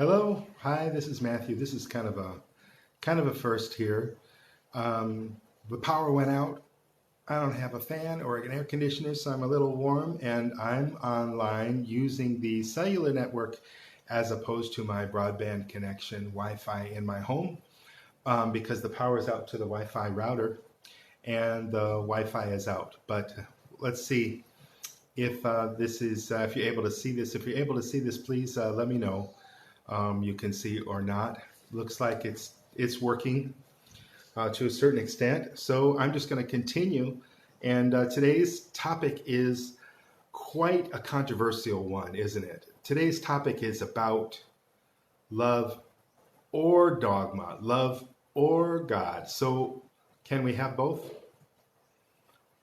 Hello, hi. This is Matthew. This is kind of a first here. The power went out. I don't have a fan or an air conditioner, so I'm a little warm, and I'm online using the cellular network as opposed to my broadband connection Wi-Fi in my home because the power is out to the Wi-Fi router and the Wi-Fi is out. But let's see if this is if you're able to see this. If you're able to see this, please let me know. You can see or not. Looks like it's working to a certain extent. So I'm just going to continue. And today's topic is quite a controversial one, isn't it? Today's topic is about love or dogma, love or God. So can we have both?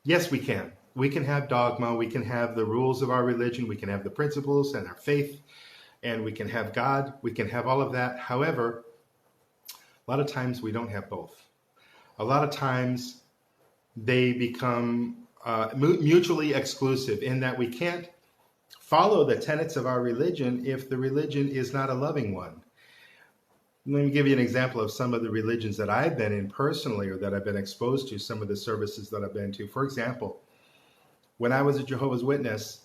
Yes, we can. We can have dogma. We can have the rules of our religion. We can have the principles and our faith. And we can have God, we can have all of that. However, a lot of times we don't have both. A lot of times they become mutually exclusive in that we can't follow the tenets of our religion if the religion is not a loving one. Let me give you an example of some of the religions that I've been in personally or that I've been exposed to, some of the services that I've been to. For example, when I was a Jehovah's Witness,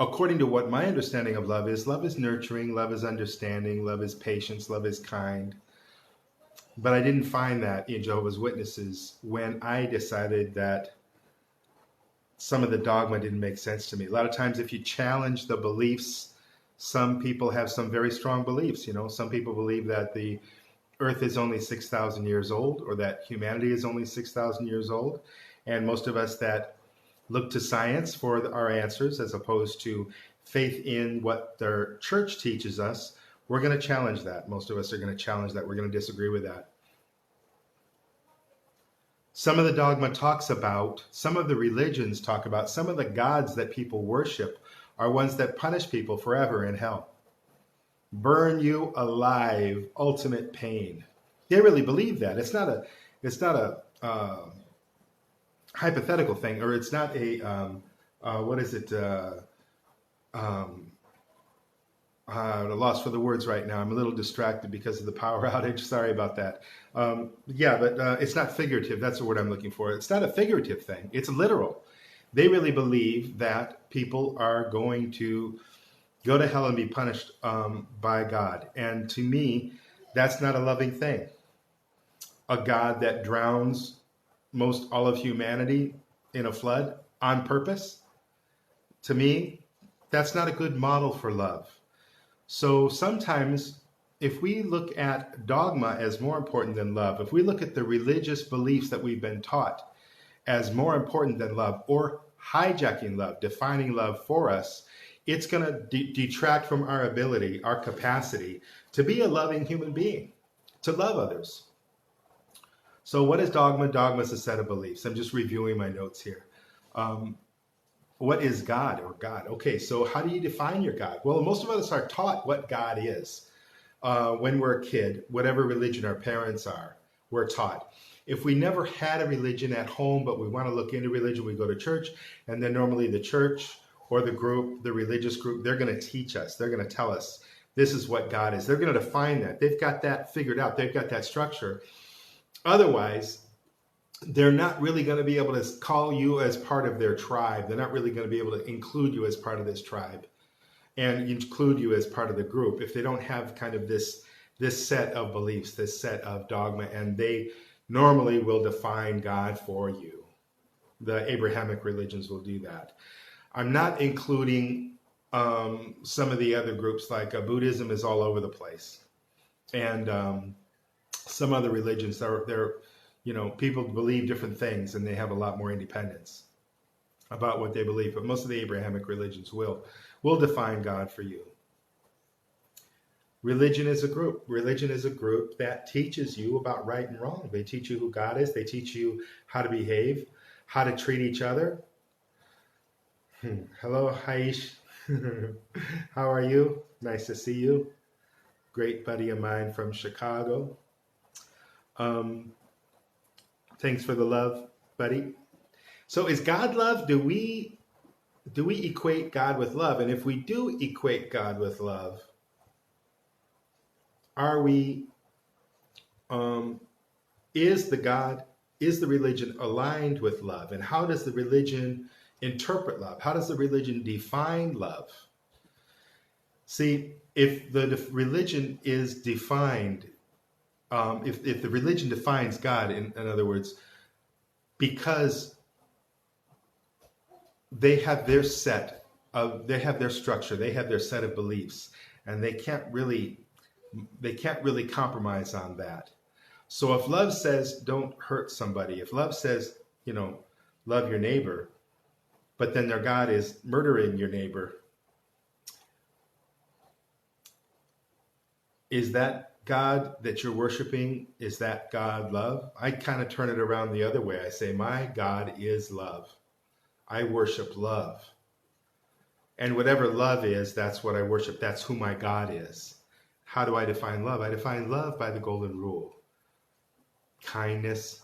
according to what my understanding of love is nurturing, love is understanding, love is patience, love is kind. But I didn't find that in Jehovah's Witnesses when I decided that some of the dogma didn't make sense to me. A lot of times if you challenge the beliefs, some people have some very strong beliefs. You know, some people believe that the earth is only 6,000 years old or that humanity is only 6,000 years old. And most of us that look to science for our answers as opposed to faith in what their church teaches us, we're going to challenge that. Most of us are going to challenge that. We're going to disagree with that. Some of the dogma talks about, some of the religions talk about, some of the gods that people worship are ones that punish people forever in hell. Burn you alive, ultimate pain. They really believe that. It's not a hypothetical thing, or it's not a a loss for the words right now. I'm a little distracted because of the power outage. Sorry about that. But it's not figurative. That's the word I'm looking for. It's not a figurative thing. It's literal. They really believe that people are going to go to hell and be punished by God. And to me, that's not a loving thing. A God that drowns most all of humanity in a flood on purpose, to me, that's not a good model for love. So sometimes if we look at dogma as more important than love, if we look at the religious beliefs that we've been taught as more important than love, or hijacking love, defining love for us, it's going to detract from our ability, our capacity to be a loving human being, to love others. So what is dogma? Dogma is a set of beliefs. I'm just reviewing my notes here. What is God or God? Okay, so how do you define your God? Well, most of us are taught what God is. When we're a kid, whatever religion our parents are, we're taught. If we never had a religion at home, but we want to look into religion, we go to church, and then normally the church or the group, the religious group, they're going to teach us. They're going to tell us this is what God is. They're going to define that. They've got that figured out. They've got that structure. Otherwise, they're not really going to be able to call you as part of their tribe. They're not really going to be able to include you as part of this tribe and include you as part of the group if they don't have kind of this set of beliefs, this set of dogma, and they normally will define God for you. The Abrahamic religions will do that. I'm not including some of the other groups, like Buddhism is all over the place. And some other religions, people believe different things and they have a lot more independence about what they believe. But most of the Abrahamic religions will define God for you. Religion is a group. Religion is a group that teaches you about right and wrong. They teach you who God is. They teach you how to behave, how to treat each other. Hello, Haish. How are you? Nice to see you. Great buddy of mine from Chicago. Thanks for the love, buddy. So is God love? Do we equate God with love? And if we do equate God with love, are we, um, is the religion aligned with love? And how does the religion interpret love? How does the religion define love? See, if the religion is defined, if the religion defines God, in other words, because they have their they have their structure, they have their set of beliefs, and they can't really compromise on that. So if love says don't hurt somebody, if love says, love your neighbor, but then their God is murdering your neighbor, is that God that you're worshiping, is that God love? I kind of turn it around the other way. I say, my God is love. I worship love. And whatever love is, that's what I worship. That's who my God is. How do I define love? I define love by the golden rule. Kindness,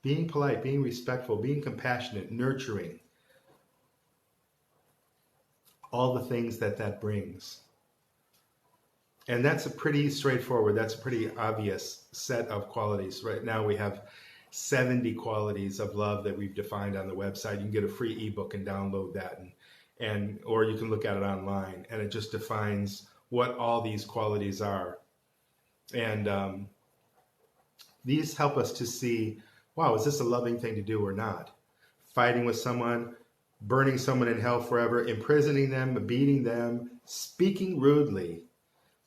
being polite, being respectful, being compassionate, nurturing. All the things that brings. And that's a pretty straightforward, that's a pretty obvious set of qualities. Right now we have 70 qualities of love that we've defined on the website. You can get a free ebook and download that, or you can look at it online, and it just defines what all these qualities are. And these help us to see, wow, is this a loving thing to do or not? Fighting with someone, burning someone in hell forever, imprisoning them, beating them, speaking rudely,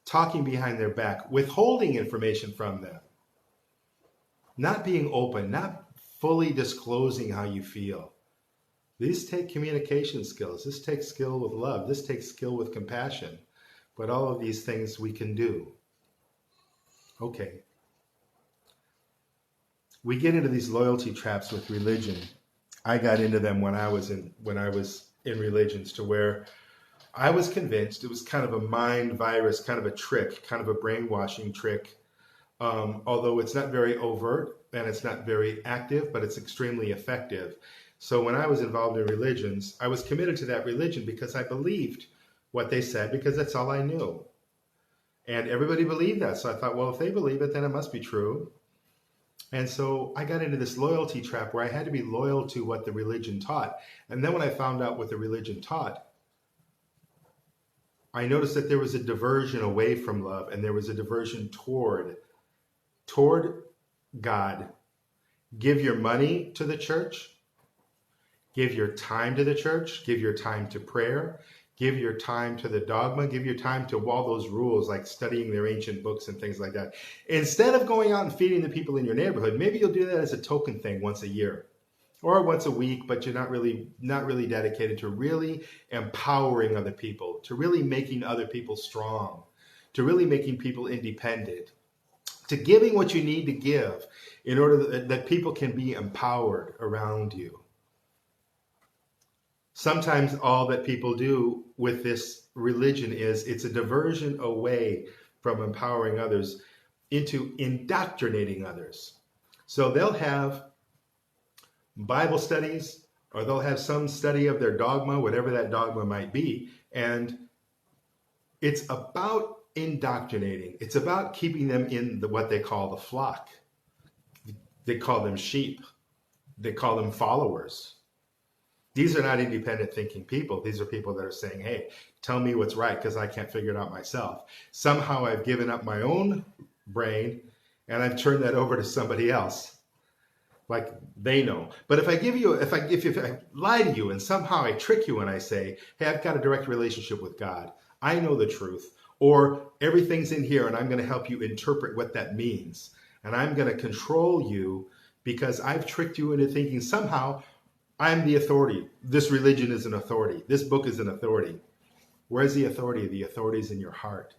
talking behind their back, withholding information from them, not being open, not fully disclosing how you feel. These take communication skills. This takes skill with love. This takes skill with compassion. But all of these things we can do. Okay. We get into these loyalty traps with religion. I got into them when I was in religions, to where I was convinced it was kind of a mind virus, kind of a trick, kind of a brainwashing trick. Although it's not very overt and it's not very active, but it's extremely effective. So when I was involved in religions, I was committed to that religion because I believed what they said, because that's all I knew. And everybody believed that. So I thought, well, if they believe it, then it must be true. And so I got into this loyalty trap where I had to be loyal to what the religion taught. And then when I found out what the religion taught, I noticed that there was a diversion away from love, and there was a diversion toward God. Give your money to the church. Give your time to the church. Give your time to prayer. Give your time to the dogma. Give your time to all those rules, like studying their ancient books and things like that. Instead of going out and feeding the people in your neighborhood, maybe you'll do that as a token thing once a year or once a week, but you're not really dedicated to really empowering other people, to really making other people strong, to really making people independent, to giving what you need to give in order that people can be empowered around you. Sometimes all that people do with this religion is it's a diversion away from empowering others into indoctrinating others. So they'll have Bible studies, or they'll have some study of their dogma, whatever that dogma might be, and it's about indoctrinating. It's about keeping them in what they call the flock. They call them sheep. They call them followers. These are not independent thinking people. These are people that are saying, hey, tell me what's right because I can't figure it out myself. Somehow I've given up my own brain and I've turned that over to somebody else. Like they know. But if I lie to you and somehow I trick you and I say, hey, I've got a direct relationship with God, I know the truth, or everything's in here and I'm going to help you interpret what that means, and I'm going to control you because I've tricked you into thinking somehow I'm the authority. This religion is an authority. This book is an authority. Where's the authority? The authority is in your heart.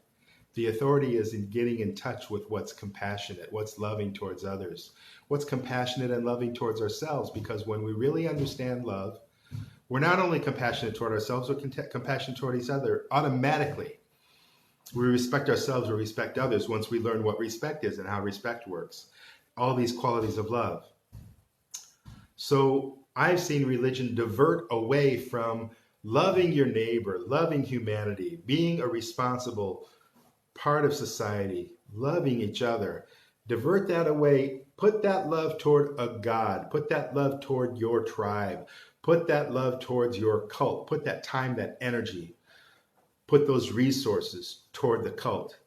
The authority is in getting in touch with what's compassionate, what's loving towards others, what's compassionate and loving towards ourselves. Because when we really understand love, we're not only compassionate toward ourselves, we're compassionate toward each other automatically. We respect ourselves, we respect others once we learn what respect is and how respect works. All these qualities of love. So I've seen religion divert away from loving your neighbor, loving humanity, being a responsible part of society, loving each other. Divert that away. Put that love toward a God. Put that love toward your tribe. Put that love towards your cult. Put that time, that energy. Put those resources toward the cult.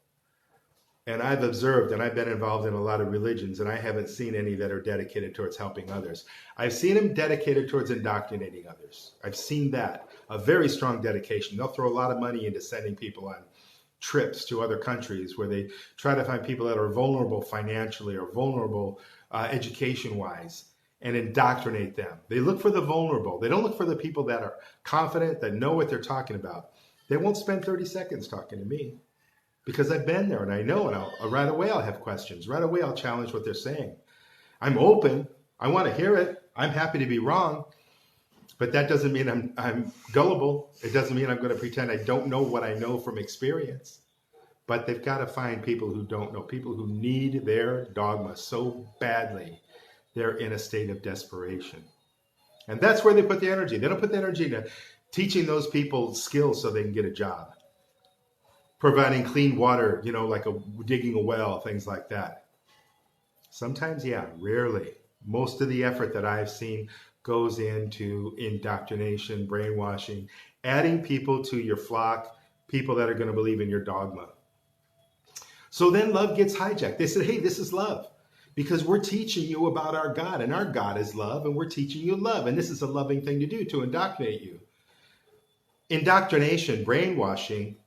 And I've observed, and I've been involved in a lot of religions, and I haven't seen any that are dedicated towards helping others. I've seen them dedicated towards indoctrinating others. I've seen that, a very strong dedication. They'll throw a lot of money into sending people on trips to other countries where they try to find people that are vulnerable financially or vulnerable education-wise and indoctrinate them. They look for the vulnerable. They don't look for the people that are confident, that know what they're talking about. They won't spend 30 seconds talking to me, because I've been there and I know, and right away I'll have questions. Right away I'll challenge what they're saying. I'm open. I want to hear it. I'm happy to be wrong. But that doesn't mean I'm gullible. It doesn't mean I'm going to pretend I don't know what I know from experience. But they've got to find people who don't know, people who need their dogma so badly. They're in a state of desperation. And that's where they put the energy. They don't put the energy into teaching those people skills so they can get a job. Providing clean water, like digging a well, things like that. Sometimes, yeah, rarely. Most of the effort that I've seen goes into indoctrination, brainwashing, adding people to your flock, people that are going to believe in your dogma. So then love gets hijacked. They said, hey, this is love because we're teaching you about our God, and our God is love, and we're teaching you love, and this is a loving thing to do, to indoctrinate you. Indoctrination, brainwashing,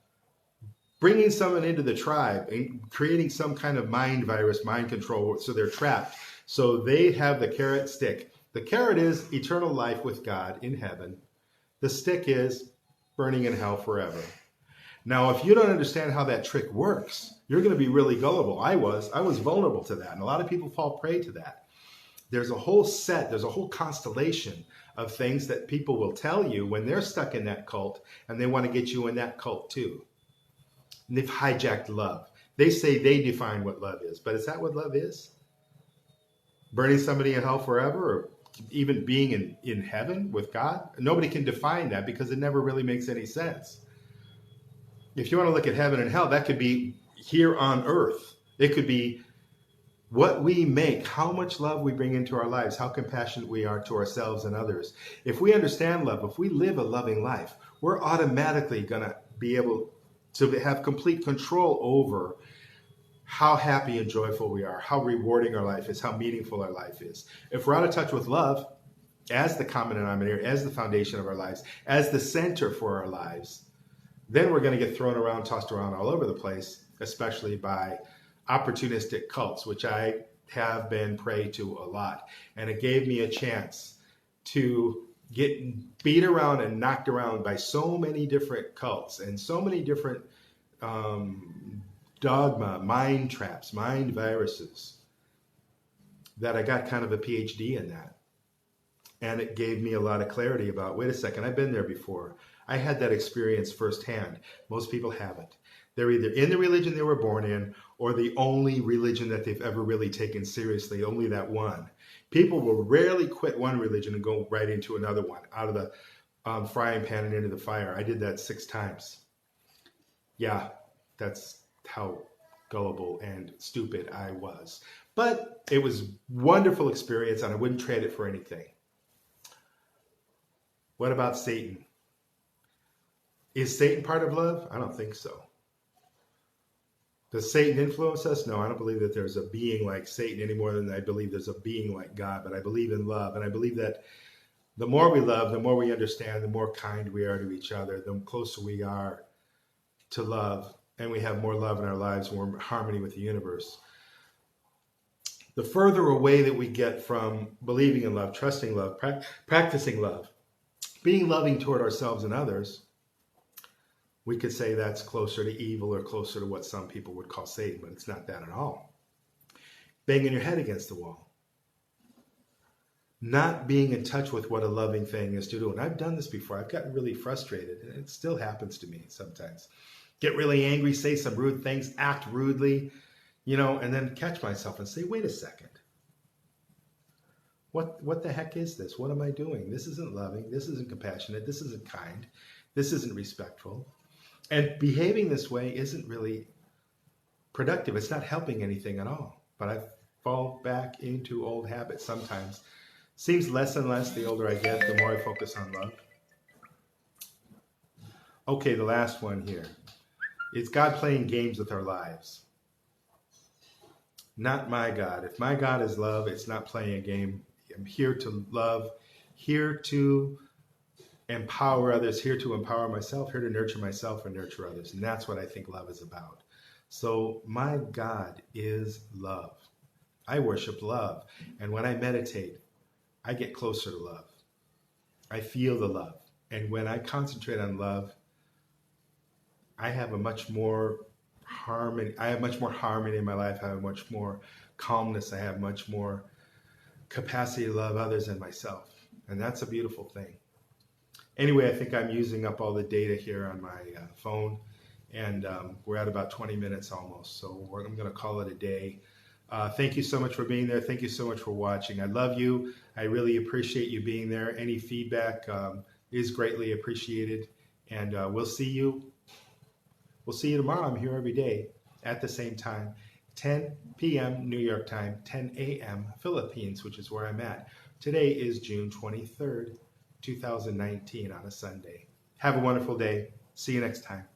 bringing someone into the tribe and creating some kind of mind virus, mind control, so they're trapped. So they have the carrot stick. The carrot is eternal life with God in heaven. The stick is burning in hell forever. Now, if you don't understand how that trick works, you're going to be really gullible. I was vulnerable to that. And a lot of people fall prey to that. There's a whole constellation of things that people will tell you when they're stuck in that cult and they want to get you in that cult too. And they've hijacked love. They say they define what love is, but is that what love is? Burning somebody in hell forever, or even being in heaven with God? Nobody can define that because it never really makes any sense. If you want to look at heaven and hell, that could be here on earth. It could be what we make, how much love we bring into our lives, how compassionate we are to ourselves and others. If we understand love, if we live a loving life, we're automatically going to be able to have complete control over how happy and joyful we are, how rewarding our life is, how meaningful our life is. If we're out of touch with love as the common denominator, as the foundation of our lives, as the center for our lives, then we're going to get thrown around, tossed around all over the place, especially by opportunistic cults, which I have been prey to a lot. And it gave me a chance to get beat around and knocked around by so many different cults and so many different dogma, mind traps, mind viruses, that I got kind of a PhD in that. And it gave me a lot of clarity about, wait a second, I've been there before. I had that experience firsthand. Most people haven't. They're either in the religion they were born in or the only religion that they've ever really taken seriously, only that one. People will rarely quit one religion and go right into another one, out of the frying pan and into the fire. I did that 6 times. Yeah, that's how gullible and stupid I was. But it was a wonderful experience, and I wouldn't trade it for anything. What about Satan? Is Satan part of love? I don't think so. Does Satan influence us? No, I don't believe that there's a being like Satan any more than I believe there's a being like God. But I believe in love. And I believe that the more we love, the more we understand, the more kind we are to each other, the closer we are to love. And we have more love in our lives, more harmony with the universe. The further away that we get from believing in love, trusting love, practicing love, being loving toward ourselves and others, we could say that's closer to evil or closer to what some people would call Satan, but it's not that at all. Banging your head against the wall. Not being in touch with what a loving thing is to do. And I've done this before. I've gotten really frustrated, and it still happens to me sometimes. Get really angry, say some rude things, act rudely, and then catch myself and say, wait a second. What the heck is this? What am I doing? This isn't loving. This isn't compassionate. This isn't kind. This isn't respectful. And behaving this way isn't really productive. It's not helping anything at all. But I fall back into old habits sometimes. Seems less and less the older I get, the more I focus on love. Okay, the last one here. It's God playing games with our lives. Not my God. If my God is love, it's not playing a game. I'm here to love, here to empower others, here to empower myself, here to nurture myself and nurture others. And that's what I think love is about. So my God is love. I worship love. And when I meditate, I get closer to love. I feel the love. And when I concentrate on love, I have a much more harmony. I have much more harmony in my life. I have much more calmness. I have much more capacity to love others and myself. And that's a beautiful thing. Anyway, I think I'm using up all the data here on my phone, and we're at about 20 minutes almost. So I'm going to call it a day. Thank you so much for being there. Thank you so much for watching. I love you. I really appreciate you being there. Any feedback is greatly appreciated. And we'll see you tomorrow. I'm here every day at the same time, 10 p.m. New York time, 10 a.m. Philippines, which is where I'm at. Today is June 23rd, 2019 on a Sunday. Have a wonderful day. See you next time.